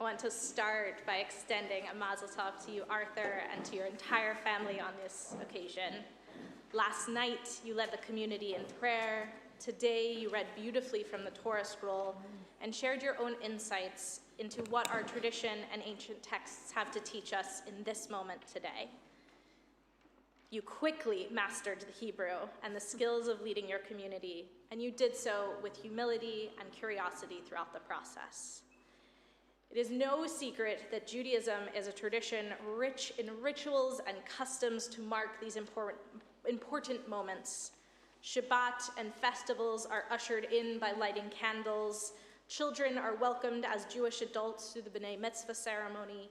I want to start by extending a mazel tov to you, Arthur, and to your entire family on this occasion. Last night, you led the community in prayer. Today, you read beautifully from the Torah scroll and shared your own insights into what our tradition and ancient texts have to teach us in this moment today. You quickly mastered the Hebrew and the skills of leading your community, and you did so with humility and curiosity throughout the process. It is no secret that Judaism is a tradition rich in rituals and customs to mark these important moments. Shabbat and festivals are ushered in by lighting candles. Children are welcomed as Jewish adults through the B'nai Mitzvah ceremony.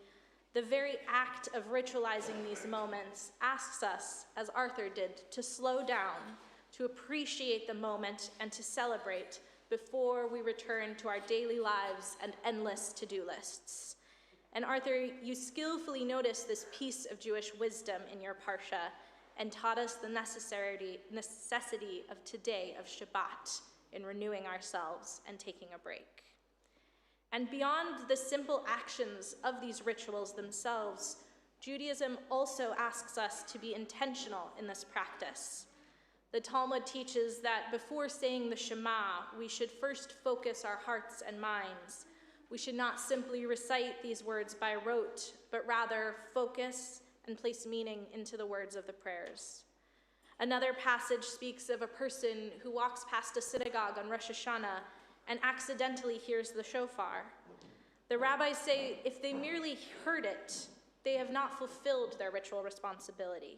The very act of ritualizing these moments asks us, as Arthur did, to slow down, to appreciate the moment, and to celebrate before we return to our daily lives and endless to-do lists. And Arthur, you skillfully noticed this piece of Jewish wisdom in your parsha and taught us the necessity of today, of Shabbat, in renewing ourselves and taking a break. And beyond the simple actions of these rituals themselves, Judaism also asks us to be intentional in this practice. The Talmud teaches that before saying the Shema, we should first focus our hearts and minds. We should not simply recite these words by rote, but rather focus and place meaning into the words of the prayers. Another passage speaks of a person who walks past a synagogue on Rosh Hashanah and accidentally hears the shofar. The rabbis say if they merely heard it, they have not fulfilled their ritual responsibility.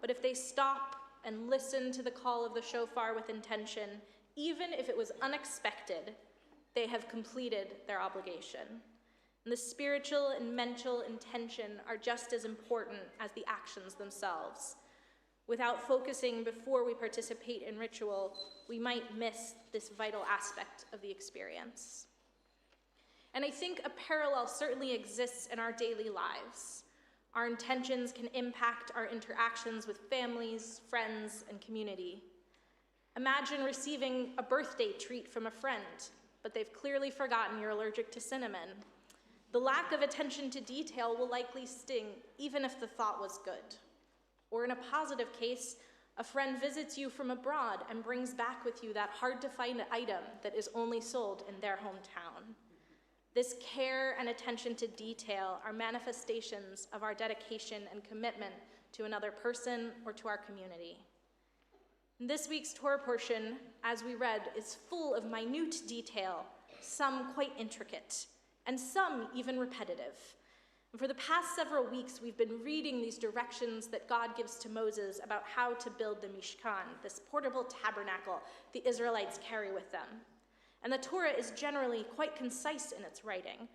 But if they stop and listen to the call of the shofar with intention, even if it was unexpected, they have completed their obligation. And the spiritual and mental intention are just as important as the actions themselves. Without focusing before we participate in ritual, we might miss this vital aspect of the experience. And I think a parallel certainly exists in our daily lives. Our intentions can impact our interactions with families, friends, and community. Imagine receiving a birthday treat from a friend, but they've clearly forgotten you're allergic to cinnamon. The lack of attention to detail will likely sting, even if the thought was good. Or in a positive case, a friend visits you from abroad and brings back with you that hard-to-find item that is only sold in their hometown. This care and attention to detail are manifestations of our dedication and commitment to another person or to our community. This week's Torah portion, as we read, is full of minute detail, some quite intricate, and some even repetitive. And for the past several weeks, we've been reading these directions that God gives to Moses about how to build the Mishkan, this portable tabernacle the Israelites carry with them. And the Torah is generally quite concise in its writing.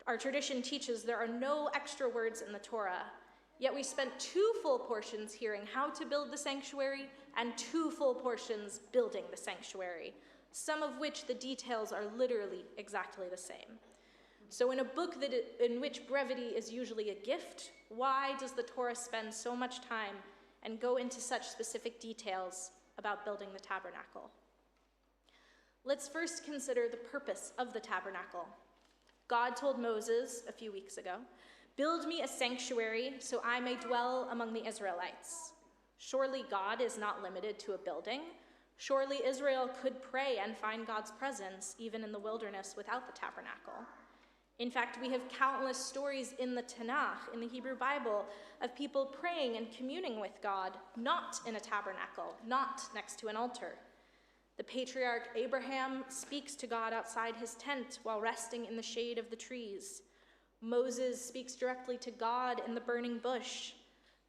Our tradition teaches there are no extra words in the Torah, yet we spent 2 full portions hearing how to build the sanctuary and 2 full portions building the sanctuary, some of which the details are literally exactly the same. So in a book in which brevity is usually a gift, why does the Torah spend so much time and go into such specific details about building the tabernacle? Let's first consider the purpose of the tabernacle. God told Moses a few weeks ago, "Build me a sanctuary so I may dwell among the Israelites." Surely God is not limited to a building. Surely Israel could pray and find God's presence even in the wilderness without the tabernacle. In fact, we have countless stories in the Tanakh, in the Hebrew Bible, of people praying and communing with God, not in a tabernacle, not next to an altar. The patriarch Abraham speaks to God outside his tent while resting in the shade of the trees. Moses speaks directly to God in the burning bush.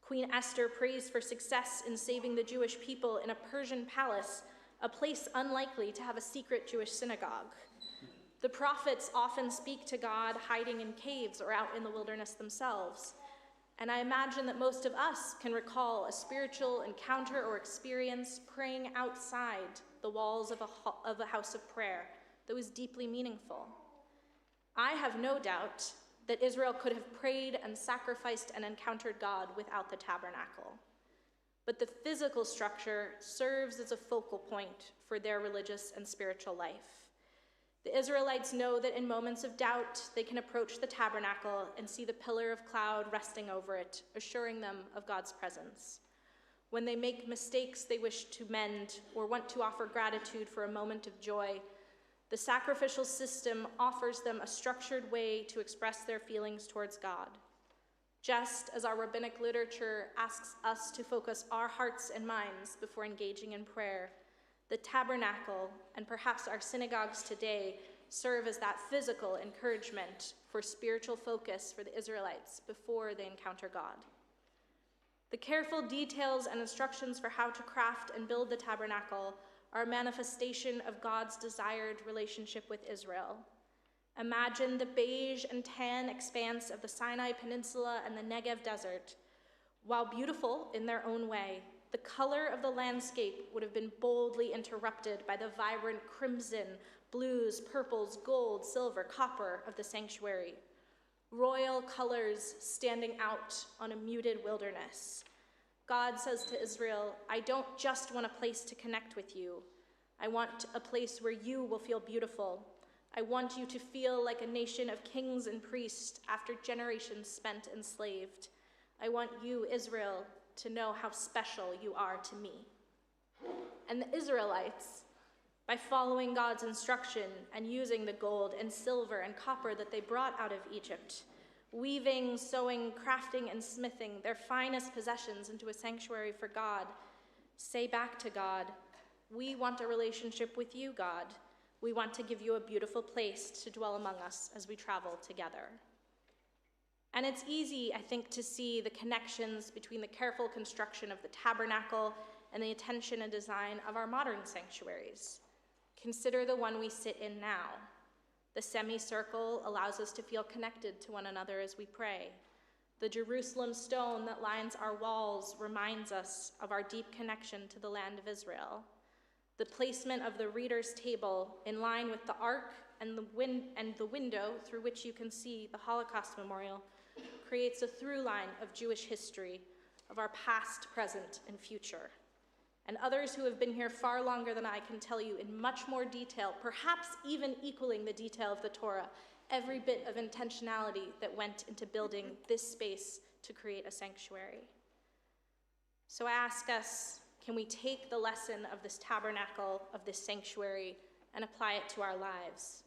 Queen Esther prays for success in saving the Jewish people in a Persian palace, a place unlikely to have a secret Jewish synagogue. The prophets often speak to God hiding in caves or out in the wilderness themselves. And I imagine that most of us can recall a spiritual encounter or experience praying outside the walls of a house of prayer that was deeply meaningful. I have no doubt that Israel could have prayed and sacrificed and encountered God without the tabernacle. But the physical structure serves as a focal point for their religious and spiritual life. The Israelites know that in moments of doubt, they can approach the tabernacle and see the pillar of cloud resting over it, assuring them of God's presence. When they make mistakes they wish to mend or want to offer gratitude for a moment of joy, the sacrificial system offers them a structured way to express their feelings towards God. Just as our rabbinic literature asks us to focus our hearts and minds before engaging in prayer, the tabernacle, and perhaps our synagogues today, serve as that physical encouragement for spiritual focus for the Israelites before they encounter God. The careful details and instructions for how to craft and build the tabernacle are a manifestation of God's desired relationship with Israel. Imagine the beige and tan expanse of the Sinai Peninsula and the Negev Desert. While beautiful in their own way, the color of the landscape would have been boldly interrupted by the vibrant crimson, blues, purples, gold, silver, copper of the sanctuary. Royal colors standing out on a muted wilderness. God says to Israel, I don't just want a place to connect with you. I want a place where you will feel beautiful. I want you to feel like a nation of kings and priests after generations spent enslaved. I want you, Israel, to know how special you are to me. And the Israelites, by following God's instruction and using the gold and silver and copper that they brought out of Egypt, weaving, sewing, crafting, and smithing their finest possessions into a sanctuary for God, say back to God, we want a relationship with you, God. We want to give you a beautiful place to dwell among us as we travel together. And it's easy, I think, to see the connections between the careful construction of the tabernacle and the attention and design of our modern sanctuaries. Consider the one we sit in now. The semicircle allows us to feel connected to one another as we pray. The Jerusalem stone that lines our walls reminds us of our deep connection to the land of Israel. The placement of the reader's table in line with the ark and the window through which you can see the Holocaust memorial creates a through line of Jewish history, of our past, present, and future. And others who have been here far longer than I can tell you in much more detail, perhaps even equaling the detail of the Torah, every bit of intentionality that went into building this space to create a sanctuary. So I ask us, can we take the lesson of this tabernacle, of this sanctuary, and apply it to our lives?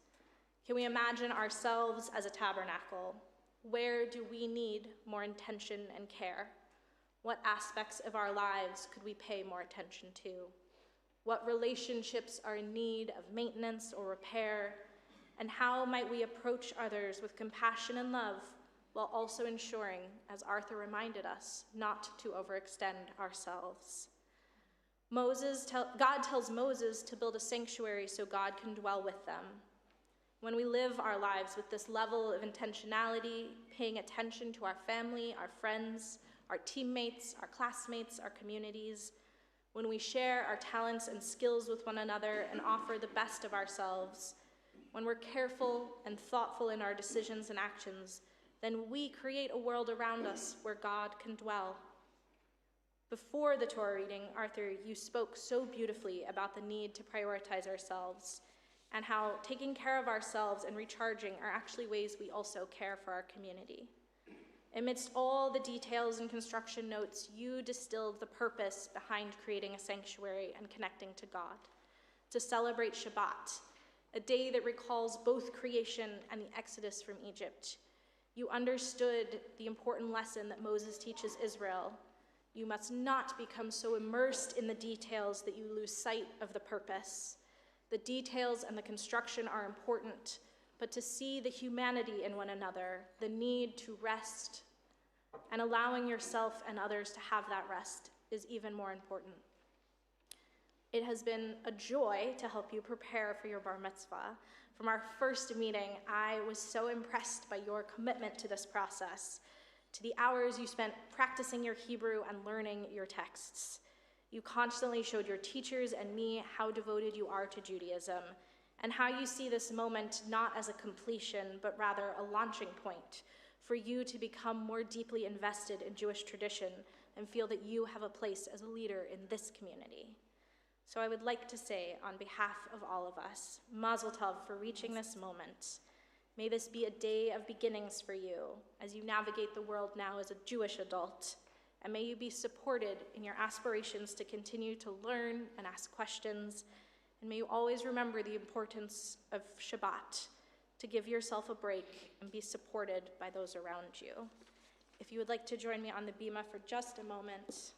Can we imagine ourselves as a tabernacle? Where do we need more intention and care? What aspects of our lives could we pay more attention to? What relationships are in need of maintenance or repair? And how might we approach others with compassion and love while also ensuring, as Arthur reminded us, not to overextend ourselves? God tells Moses to build a sanctuary so God can dwell with them. When we live our lives with this level of intentionality, paying attention to our family, our friends, our teammates, our classmates, our communities, when we share our talents and skills with one another and offer the best of ourselves, when we're careful and thoughtful in our decisions and actions, then we create a world around us where God can dwell. Before the Torah reading, Arthur, you spoke so beautifully about the need to prioritize ourselves and how taking care of ourselves and recharging are actually ways we also care for our community. Amidst all the details and construction notes, you distilled the purpose behind creating a sanctuary and connecting to God, to celebrate Shabbat, a day that recalls both creation and the exodus from Egypt. You understood the important lesson that Moses teaches Israel. You must not become so immersed in the details that you lose sight of the purpose. The details and the construction are important, but to see the humanity in one another, the need to rest, and allowing yourself and others to have that rest is even more important. It has been a joy to help you prepare for your bar mitzvah. From our first meeting, I was so impressed by your commitment to this process, to the hours you spent practicing your Hebrew and learning your texts. You constantly showed your teachers and me how devoted you are to Judaism, and how you see this moment not as a completion, but rather a launching point for you to become more deeply invested in Jewish tradition and feel that you have a place as a leader in this community. So I would like to say, on behalf of all of us, Mazel Tov for reaching this moment. May this be a day of beginnings for you as you navigate the world now as a Jewish adult, and may you be supported in your aspirations to continue to learn and ask questions, and may you always remember the importance of Shabbat, to give yourself a break and be supported by those around you. If you would like to join me on the bima for just a moment,